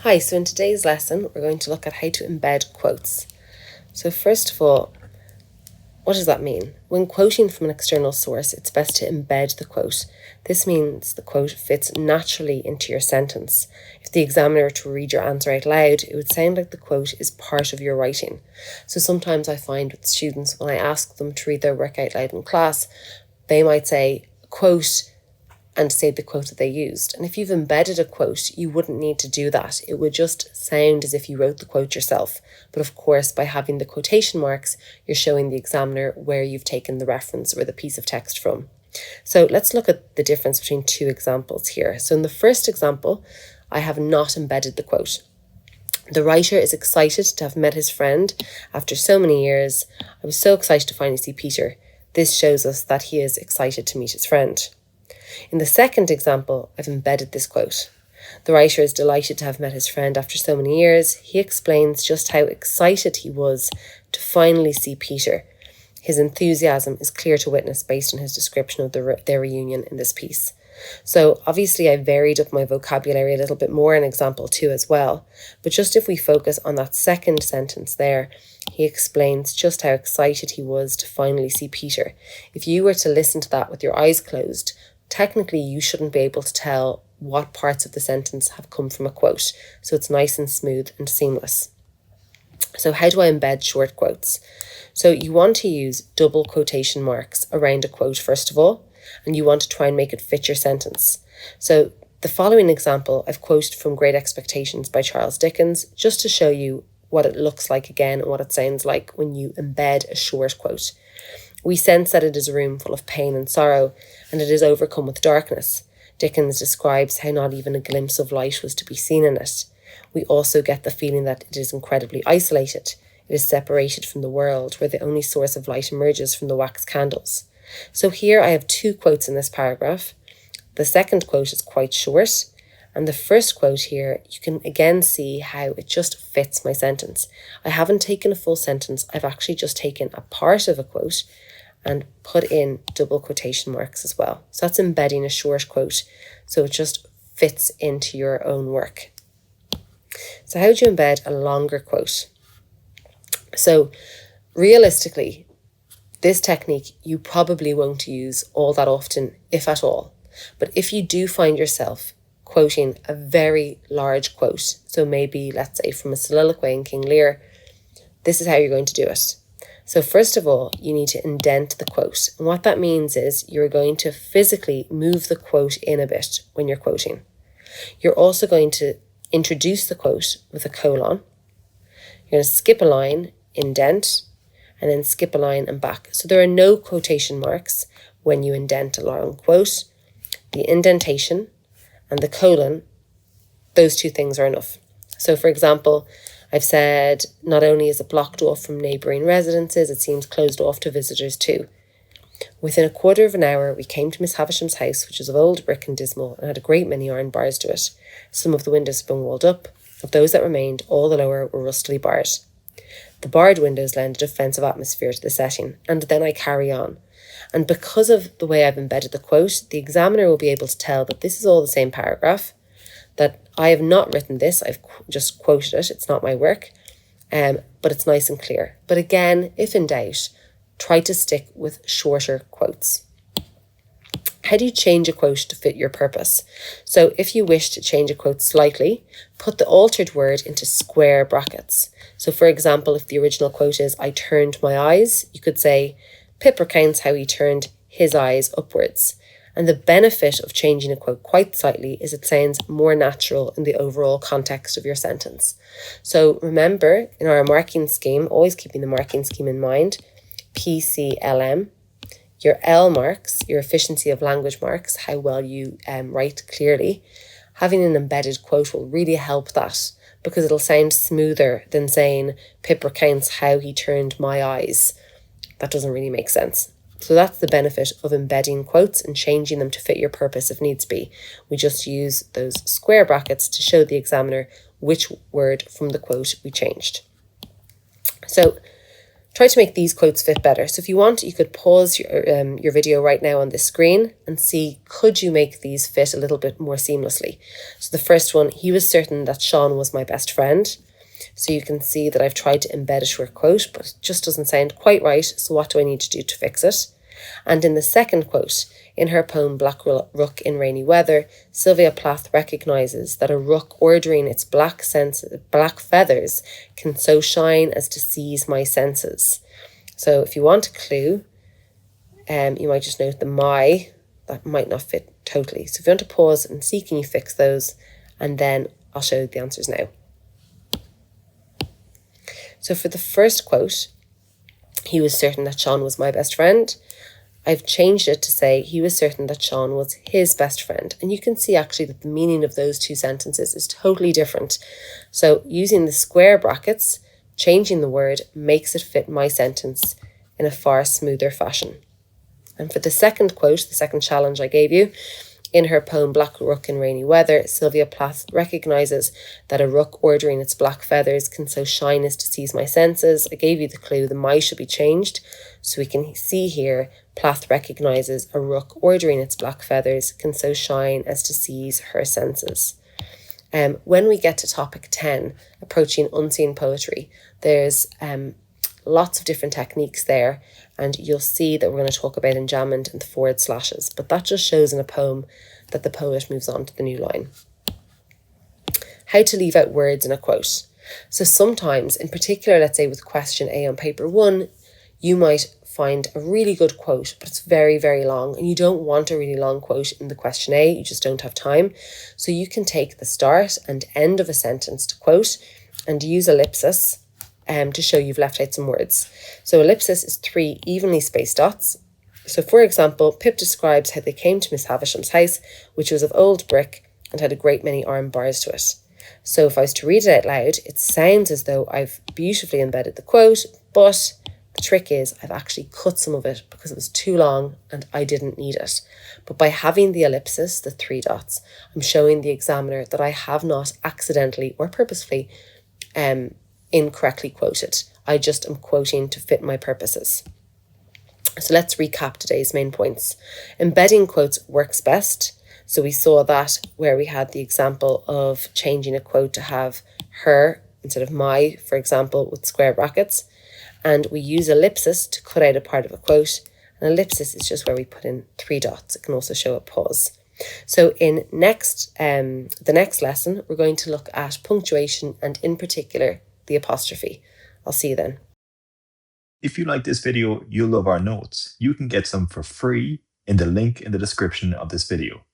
Hi, so in today's lesson, we're going to look at how to embed quotes. So first of all, what does that mean? When quoting from an external source, it's best to embed the quote. This means the quote fits naturally into your sentence. If the examiner were to read your answer out loud, it would sound like the quote is part of your writing. So sometimes I find with students, when I ask them to read their work out loud in class, they might say, quote, and say the quote that they used. And if you've embedded a quote, you wouldn't need to do that. It would just sound as if you wrote the quote yourself. But of course, by having the quotation marks, you're showing the examiner where you've taken the reference or the piece of text from. So let's look at the difference between two examples here. So in the first example, I have not embedded the quote. The writer is excited to have met his friend after so many years. I was so excited to finally see Peter. This shows us that he is excited to meet his friend. In the second example, I've embedded this quote. The writer is delighted to have met his friend after so many years. He explains just how excited he was to finally see Peter. His enthusiasm is clear to witness based on his description of their reunion in this piece. So obviously I varied up my vocabulary a little bit more in example 2 as well. But just if we focus on that second sentence there, he explains just how excited he was to finally see Peter. If you were to listen to that with your eyes closed, technically you shouldn't be able to tell what parts of the sentence have come from a quote. So it's nice and smooth and seamless. So how do I embed short quotes? So you want to use double quotation marks around a quote first of all, and you want to try and make it fit your sentence. So the following example I've quoted from Great Expectations by Charles Dickens, just to show you what it looks like again and what it sounds like when you embed a short quote. We sense that it is a room full of pain and sorrow, and it is overcome with darkness. Dickens describes how not even a glimpse of light was to be seen in it. We also get the feeling that it is incredibly isolated. It is separated from the world, where the only source of light emerges from the wax candles. So here I have two quotes in this paragraph. The second quote is quite short, and the first quote here, you can again see how it just fits my sentence. I haven't taken a full sentence, I've actually just taken a part of a quote and put in double quotation marks as well. So that's embedding a short quote, so it just fits into your own work. So how do you embed a longer quote? So realistically, this technique you probably won't use all that often, if at all. But if you do find yourself quoting a very large quote, so maybe let's say from a soliloquy in King Lear, this is how you're going to do it. So first of all, you need to indent the quote. And what that means is you're going to physically move the quote in a bit when you're quoting. You're also going to introduce the quote with a colon. You're going to skip a line, indent, and then skip a line and back. So there are no quotation marks when you indent a long quote. The indentation and the colon, those two things are enough. So for example, I've said, not only is it blocked off from neighbouring residences, it seems closed off to visitors too. Within a quarter of an hour, we came to Miss Havisham's house, which is of old brick and dismal, and had a great many iron bars to it. Some of the windows had been walled up. Of those that remained, all the lower were rustily barred. The barred windows lend a defensive atmosphere to the setting, and then I carry on. And because of the way I've embedded the quote, the examiner will be able to tell that this is all the same paragraph, that I have not written this, I've just quoted it, it's not my work, but it's nice and clear. But again, if in doubt, try to stick with shorter quotes. How do you change a quote to fit your purpose? So if you wish to change a quote slightly, put the altered word into square brackets. So for example, if the original quote is, I turned my eyes, you could say, Pip recounts how he turned his eyes upwards. And the benefit of changing a quote quite slightly is it sounds more natural in the overall context of your sentence. So remember, in our marking scheme, always keeping the marking scheme in mind, PCLM, your L marks, your efficiency of language marks, how well you write clearly. Having an embedded quote will really help that because it'll sound smoother than saying, Pip recounts how he turned my eyes. That doesn't really make sense. So that's the benefit of embedding quotes and changing them to fit your purpose if needs be. We just use those square brackets to show the examiner which word from the quote we changed. So try to make these quotes fit better. So if you want, you could pause your video right now on this screen and see, could you make these fit a little bit more seamlessly? So the first one, he was certain that Sean was my best friend. So you can see that I've tried to embed a short quote, but it just doesn't sound quite right. So what do I need to do to fix it? And in the second quote, in her poem Black Rook in Rainy Weather, Sylvia Plath recognises that a rook ordering its black feathers can so shine as to seize my senses. So if you want a clue, you might just note the my, that might not fit totally. So if you want to pause and see, can you fix those? And then I'll show you the answers now. So for the first quote, he was certain that Sean was my best friend. I've changed it to say he was certain that Sean was his best friend. And you can see actually that the meaning of those two sentences is totally different. So using the square brackets, changing the word makes it fit my sentence in a far smoother fashion. And for the second quote, the second challenge I gave you, in her poem Black Rook in Rainy Weather, Sylvia Plath recognises that a rook ordering its black feathers can so shine as to seize my senses. I gave you the clue, the my should be changed. So we can see here, Plath recognises a rook ordering its black feathers can so shine as to seize her senses. When we get to topic 10, approaching unseen poetry, there's lots of different techniques there, and you'll see that we're going to talk about enjambment and the forward slashes, but that just shows in a poem that the poet moves on to the new line. How to leave out words in a quote. So sometimes, in particular, let's say with question A on paper 1, you might find a really good quote, but it's very, very long, and you don't want a really long quote in the question A, you just don't have time. So you can take the start and end of a sentence to quote and use ellipsis to show you've left out some words. So ellipsis is 3 evenly spaced dots. So for example, Pip describes how they came to Miss Havisham's house, which was of old brick and had a great many iron bars to it. So if I was to read it out loud, it sounds as though I've beautifully embedded the quote, but the trick is I've actually cut some of it because it was too long and I didn't need it. But by having the ellipsis, the 3 dots, I'm showing the examiner that I have not accidentally or purposefully incorrectly quoted. I just am quoting to fit my purposes. So let's recap today's main points. Embedding quotes works best. So we saw that where we had the example of changing a quote to have her instead of my, for example, with square brackets. And we use ellipsis to cut out a part of a quote. An ellipsis is just where we put in 3 dots. It can also show a pause. So in the next lesson, we're going to look at punctuation and in particular, the apostrophe. I'll see you then. If you like this video, you'll love our notes. You can get some for free in the link in the description of this video.